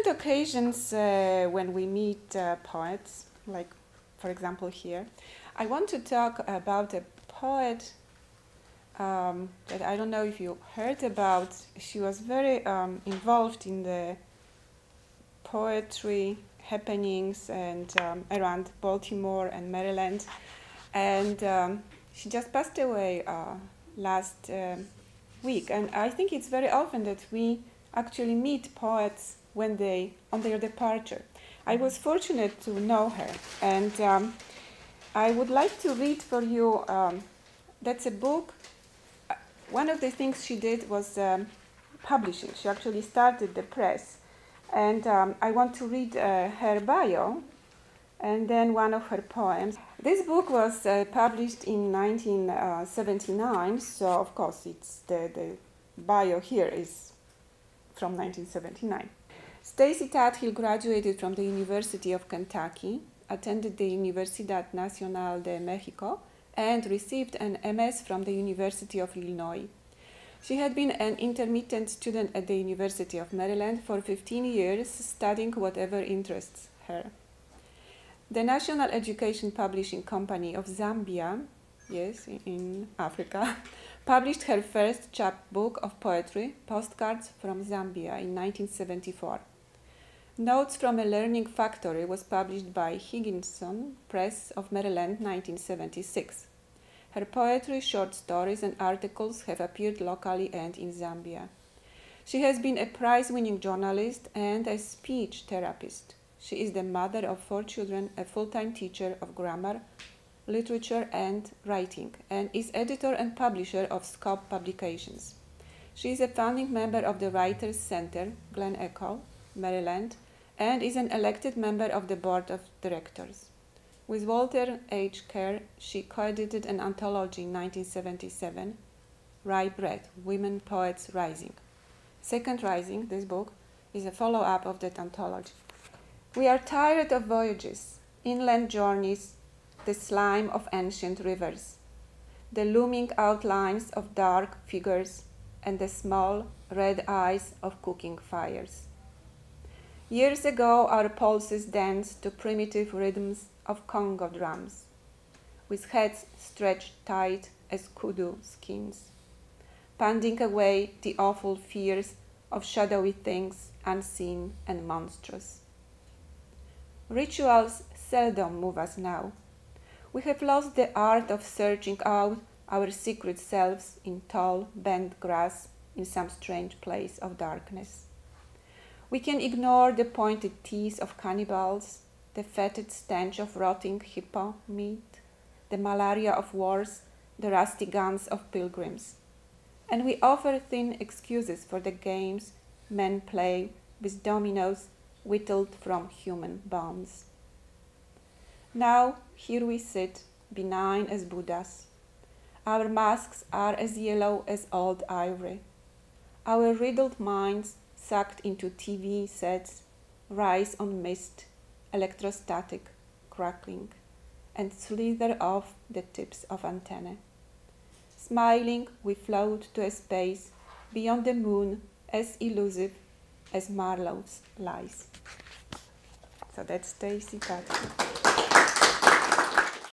different occasions when we meet poets, like for example here, I want to talk about a poet that I don't know if you heard about. She was very involved in the poetry happenings and around Baltimore and Maryland, and she just passed away last week. And I think it's very often that we actually meet poets when they on their departure. I was fortunate to know her, and I would like to read for you. That's a book. One of the things she did was publishing. She actually started the press, and I want to read her bio and then one of her poems. This book was published in 1979, so of course it's the bio here is from 1979. Stacy Tathill graduated from the University of Kentucky, attended the Universidad Nacional de Mexico, and received an MS from the University of Illinois. She had been an intermittent student at the University of Maryland for 15 years, studying whatever interests her. The National Education Publishing Company of Zambia, yes, in Africa, published her first chapbook of poetry, Postcards from Zambia, in 1974. Notes from a Learning Factory was published by Higginson Press of Maryland, 1976. Her poetry, short stories, and articles have appeared locally and in Zambia. She has been a prize-winning journalist and a speech therapist. She is the mother of 4 children, a full-time teacher of grammar, literature, and writing, and is editor and publisher of Scope Publications. She is a founding member of the Writers' Center, Glen Echo, Maryland, and is an elected member of the board of directors. With Walter H. Kerr, she co-edited an anthology in 1977, Rye Bread, Women Poets Rising. Second Rising, this book, is a follow-up of that anthology. We are tired of voyages, inland journeys, the slime of ancient rivers, the looming outlines of dark figures, and the small red eyes of cooking fires. Years ago, our pulses danced to primitive rhythms of Congo drums, with heads stretched tight as kudu skins, panding away the awful fears of shadowy things unseen and monstrous. Rituals seldom move us now. We have lost the art of searching out our secret selves in tall, bent grass in some strange place of darkness. We can ignore the pointed teeth of cannibals, the fetid stench of rotting hippo meat, the malaria of wars, the rusty guns of pilgrims. And we offer thin excuses for the games men play with dominoes whittled from human bones. Now here we sit, benign as Buddhas. Our masks are as yellow as old ivory. Our riddled minds, sucked into TV sets, rise on mist, electrostatic crackling, and slither off the tips of antennae. Smiling, we float to a space beyond the moon as elusive as Marlowe's lies. So that's Stacy Tathill.